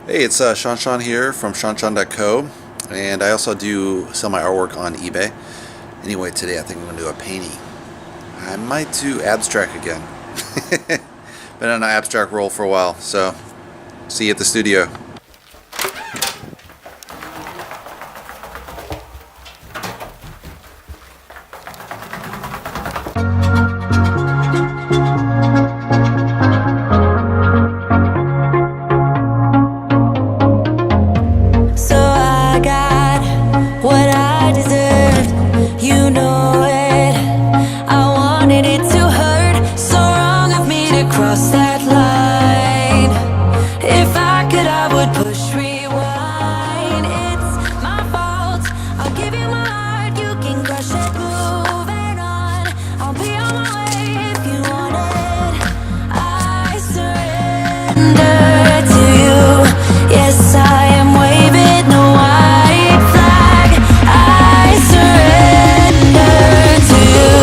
Hey, it's ShawNshawN here from ShawNshawN.co, and I also do sell my artwork on eBay. Anyway, today I think I'm going to do a painting. I might do abstract again. Been on an abstract roll for a while, so see you at the studio. Cross that line. If I could, I would push rewind. It's my fault. I'll give you my heart. You can crush it. Moving on. I'll be on my way if you want it. I surrender to you. Yes, I am waving the white flag. I surrender to you.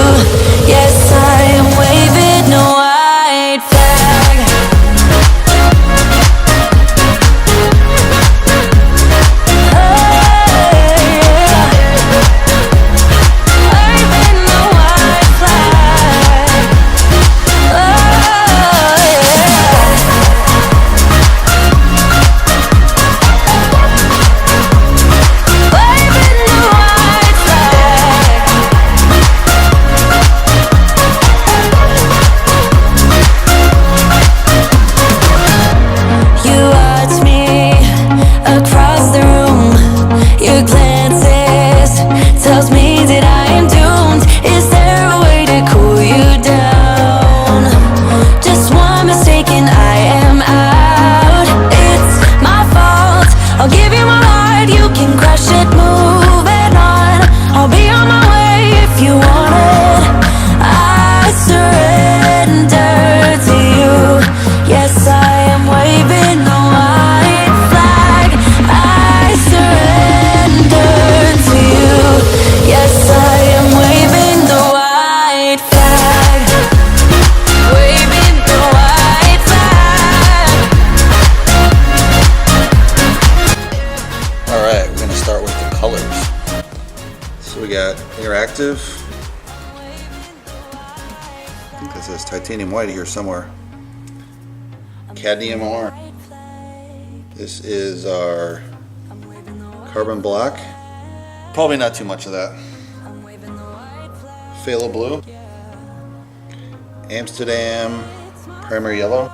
Yes, I am waving the white. So we got interactive. I think that says titanium white here somewhere. Cadmium orange. This is our carbon black. Probably not too much of that. Phthalo blue. Amsterdam primary yellow.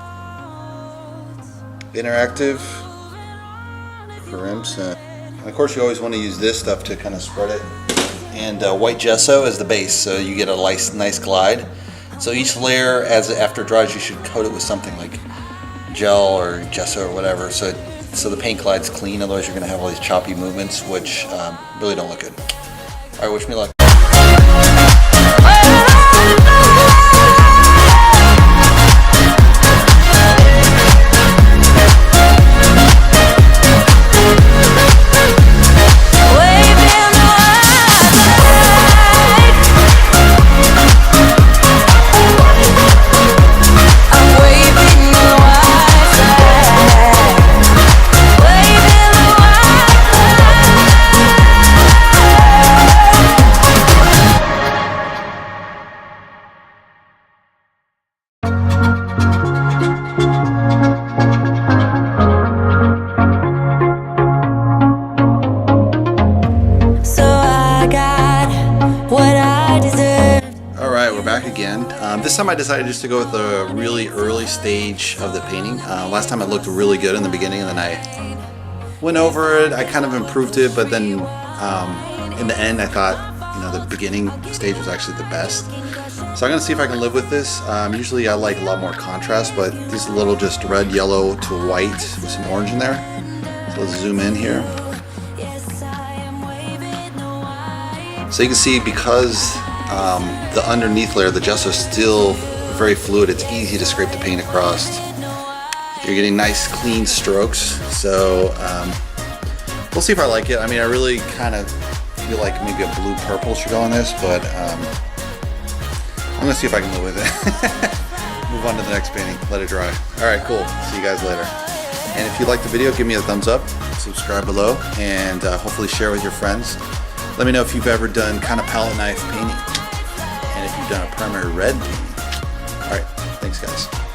Interactive crimson. And of course you always want to use this stuff to kind of spread it. And white gesso is the base, so you get a nice glide. So each layer, after it dries, you should coat it with something like gel or gesso or whatever, so the paint glides clean. Otherwise, you're going to have all these choppy movements, which really don't look good. All right, wish me luck. Again. This time I decided just to go with a really early stage of the painting. Last time it looked really good in the beginning, and then I went over it. I kind of improved it, but then in the end I thought, the beginning stage was actually the best. So I'm going to see if I can live with this. Usually I like a lot more contrast, but these little just red, yellow to white with some orange in there. So let's zoom in here. So you can see, because the underneath layer, the gesso, is still very fluid. It's easy to scrape the paint across. You're getting nice clean strokes. So we'll see if I like it. I mean, I really kind of feel like maybe a blue purple should go on this, but I'm gonna see if I can live with it. Move on to the next painting, let it dry. All right, cool. See you guys later. And if you like the video, give me a thumbs up, subscribe below, and hopefully share with your friends. Let me know if you've ever done kind of palette knife painting, and if you've done a primary red painting. All right, thanks guys.